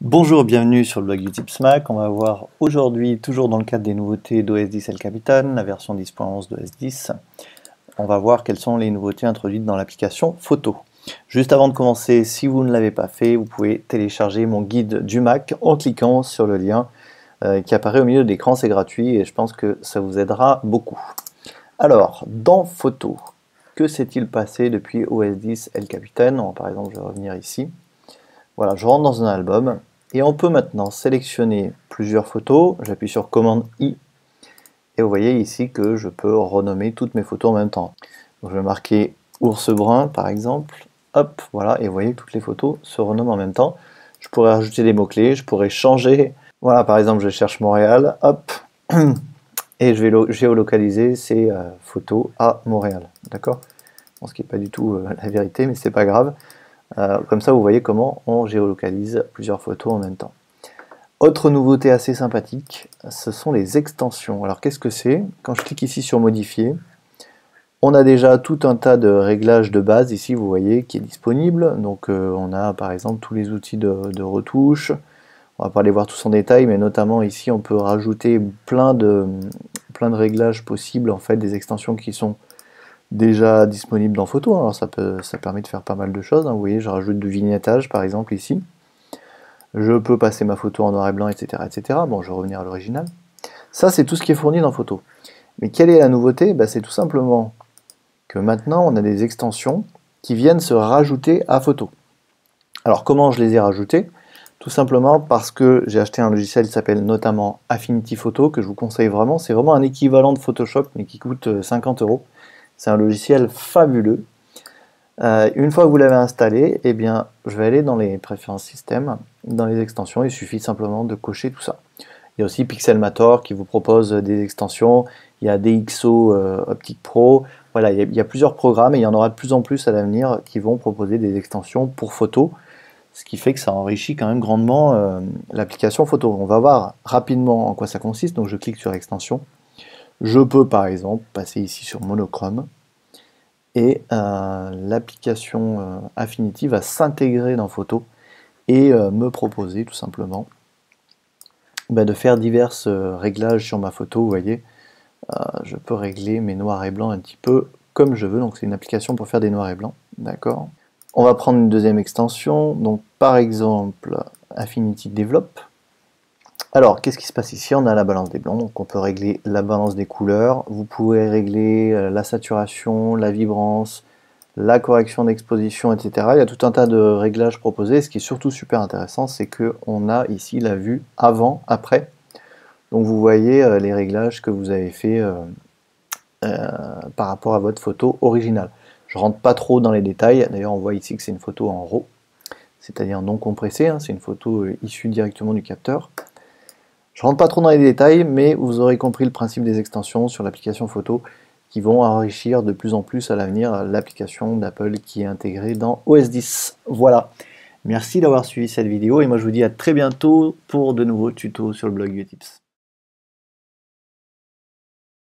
Bonjour, bienvenue sur le blog Utips Mac. On va voir aujourd'hui, toujours dans le cadre des nouveautés d'OS 10 El Capitan, la version 10.11 d'OS 10, on va voir quelles sont les nouveautés introduites dans l'application Photo. Juste avant de commencer, si vous ne l'avez pas fait, vous pouvez télécharger mon guide du Mac en cliquant sur le lien qui apparaît au milieu de l'écran, c'est gratuit et je pense que ça vous aidera beaucoup. Alors, dans Photo, que s'est-il passé depuis OS 10 El Capitan? Par exemple, je vais revenir ici. Voilà, je rentre dans un album et on peut maintenant sélectionner plusieurs photos. J'appuie sur commande I et vous voyez ici que je peux renommer toutes mes photos en même temps. Donc, je vais marquer ours brun par exemple. Hop, voilà, et vous voyez que toutes les photos se renomment en même temps. Je pourrais rajouter des mots-clés, je pourrais changer. Voilà, par exemple, je cherche Montréal, hop, et je vais géolocaliser ces photos à Montréal. D'accord? Bon, ce qui n'est pas du tout la vérité, mais c'est pas grave. Comme ça, vous voyez comment on géolocalise plusieurs photos en même temps. Autre nouveauté assez sympathique, ce sont les extensions. Alors, qu'est-ce que c'est? Quand je clique ici sur modifier, on a déjà tout un tas de réglages de base ici, vous voyez, qui est disponible. Donc, on a par exemple tous les outils de retouche. On va pas les voir tous en détail, mais notamment ici, on peut rajouter plein de réglages possibles, en fait, des extensions qui sont déjà disponible dans Photo, alors ça permet de faire pas mal de choses, hein. Vous voyez, je rajoute du vignettage par exemple ici, je peux passer ma photo en noir et blanc, etc. etc. Bon, je vais revenir à l'original. Ça, c'est tout ce qui est fourni dans Photo. Mais quelle est la nouveauté? C'est tout simplement que maintenant, on a des extensions qui viennent se rajouter à Photo. Alors, comment je les ai rajoutées? Tout simplement parce que j'ai acheté un logiciel qui s'appelle notamment Affinity Photo, que je vous conseille vraiment. C'est vraiment un équivalent de Photoshop, mais qui coûte 50 €. C'est un logiciel fabuleux. Une fois que vous l'avez installé, eh bien, je vais aller dans les préférences système, dans les extensions, il suffit simplement de cocher tout ça. Il y a aussi Pixelmator qui vous propose des extensions, il y a DxO Optic Pro, voilà, il y a plusieurs programmes et il y en aura de plus en plus à l'avenir qui vont proposer des extensions pour photo, ce qui fait que ça enrichit quand même grandement l'application photo. On va voir rapidement en quoi ça consiste, donc je clique sur extension. Je peux par exemple passer ici sur monochrome et l'application Affinity va s'intégrer dans Photo et me proposer tout simplement de faire divers réglages sur ma photo. Vous voyez, je peux régler mes noirs et blancs un petit peu comme je veux, donc c'est une application pour faire des noirs et blancs, d'accord. On va prendre une deuxième extension, donc par exemple Affinity Develop. Alors, qu'est-ce qui se passe ici? On a la balance des blancs, donc on peut régler la balance des couleurs. Vous pouvez régler la saturation, la vibrance, la correction d'exposition, etc. Il y a tout un tas de réglages proposés. Ce qui est surtout super intéressant, c'est qu'on a ici la vue avant, après. Donc vous voyez les réglages que vous avez fait par rapport à votre photo originale. Je ne rentre pas trop dans les détails. D'ailleurs, on voit ici que c'est une photo en RAW, c'est-à-dire non compressée, hein. C'est une photo issue directement du capteur. Je rentre pas trop dans les détails, mais vous aurez compris le principe des extensions sur l'application photo qui vont enrichir de plus en plus à l'avenir l'application d'Apple qui est intégrée dans OS 10. Voilà. Merci d'avoir suivi cette vidéo et moi je vous dis à très bientôt pour de nouveaux tutos sur le blog Utips.